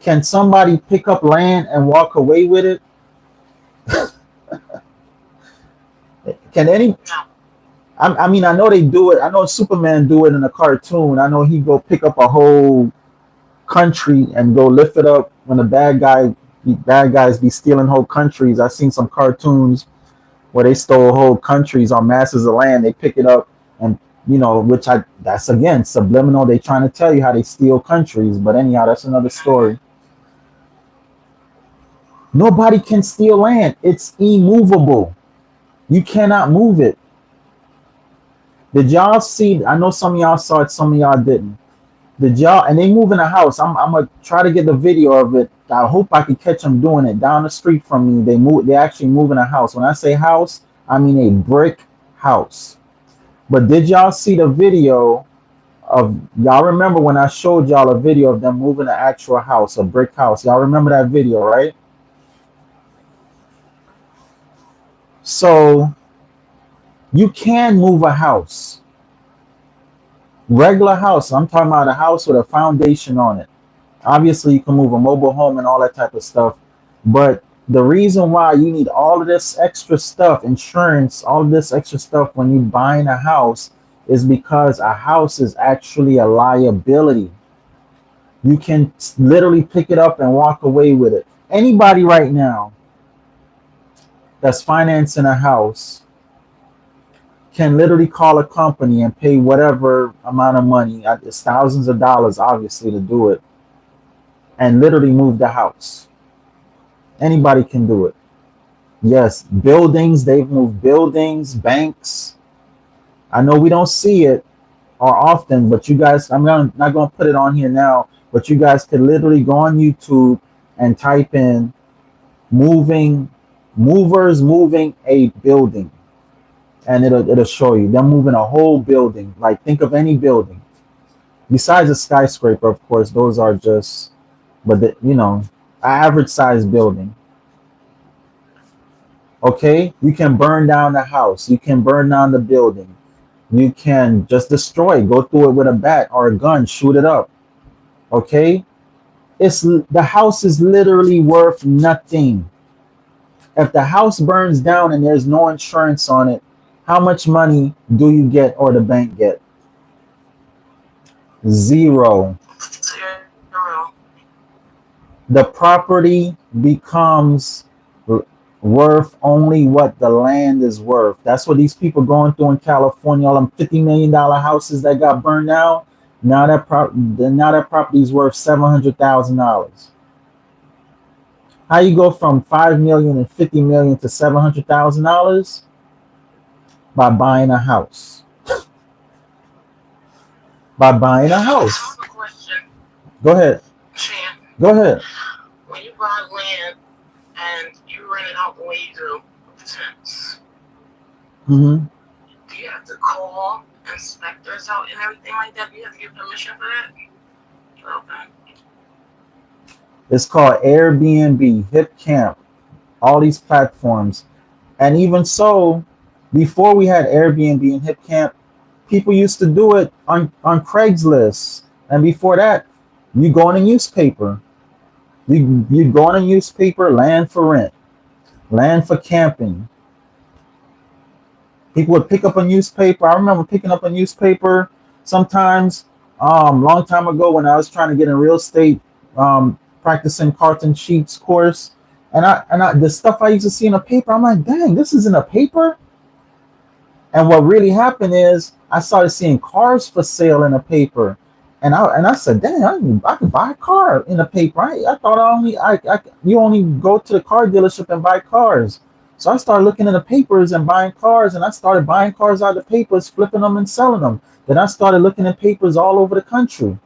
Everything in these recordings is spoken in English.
Can somebody pick up land and walk away with it? Can any? I mean, I know they do it. I know Superman do it in a cartoon. I know he go pick up a whole country and go lift it up when the bad guys be stealing whole countries. I've seen some cartoons where they stole whole countries on masses of land. They pick it up and that's again subliminal. They trying to tell you how they steal countries. But anyhow, that's another story. Nobody can steal land. It's immovable. You cannot move it. Did y'all see? I know some of y'all saw it, some of y'all didn't. Did y'all? And they move in a house. I'm gonna try to get the video of it. I hope I can catch them doing it down the street from me. They move. They actually move in a house. When I say house, I mean a brick house. But did y'all see the video of? Y'all remember when I showed y'all a video of them moving an actual house, a brick house? Y'all remember that video, right? So you can move a house. Regular house. I'm talking about a house with a foundation on it. Obviously, you can move a mobile home and all that type of stuff. But the reason why you need all of this extra stuff, insurance, all of this extra stuff when you buying a house is because a house is actually a liability. You can literally pick it up and walk away with it. Anybody right now that's financing a house can literally call a company and pay whatever amount of money, it's thousands of dollars obviously to do it, and literally move the house. Anybody can do it. Yes, buildings, they've moved buildings, banks. I know we don't see it or often, but you guys, not going to put it on here now, but you guys could literally go on YouTube and type in movers moving a building. And it'll show you them moving a whole building. Like, think of any building besides a skyscraper, of course. Those are just, but an average size building. Okay, you can burn down the house. You can burn down the building. You can just destroy it. Go through it with a bat or a gun. Shoot it up. Okay, the house is literally worth nothing. If the house burns down and there's no insurance on it, how much money do you get or the bank get? Zero. The property becomes worth only what the land is worth. That's what these people going through in California. All them $50 million houses that got burned down. Now that property is worth $700,000. How you go from $5 million and $50 million to $700,000? By buying a house. By buying a house. I have a question. Go ahead. Chan, Go ahead. when you buy land and you rent it out the way you do with the tenants, Mm-hmm. do you have to call inspectors out and everything like that? Do you have to get permission for that? Okay. It's called Airbnb, HipCamp, all these platforms. And even so, before we had Airbnb and HipCamp, people used to do it on Craigslist. And before that, you go in a newspaper. You go in a newspaper, land for rent, land for camping. People would pick up a newspaper. I remember picking up a newspaper sometimes, long time ago when I was trying to get in real estate, practicing carton sheets course. And the stuff I used to see in a paper, I'm like, dang, this is in a paper? And what really happened is I started seeing cars for sale in a paper. And I said, dang, I could buy a car in a paper. I thought you only go to the car dealership and buy cars. So I started looking in the papers and buying cars, and I started buying cars out of the papers, flipping them and selling them. Then I started looking at papers all over the country.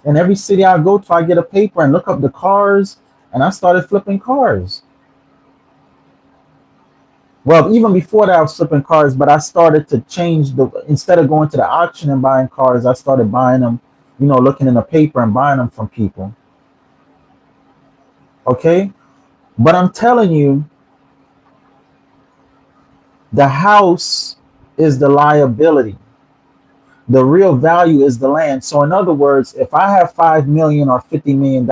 In every city I go to, I get a paper and look up the cars, and I started flipping cars. Well, even before that, I was flipping cars, but I started to change instead of going to the auction and buying cars, I started buying them, looking in the paper and buying them from people. Okay? But I'm telling you, the house is the liability. The real value is the land. So in other words, if I have $5 million or $50 million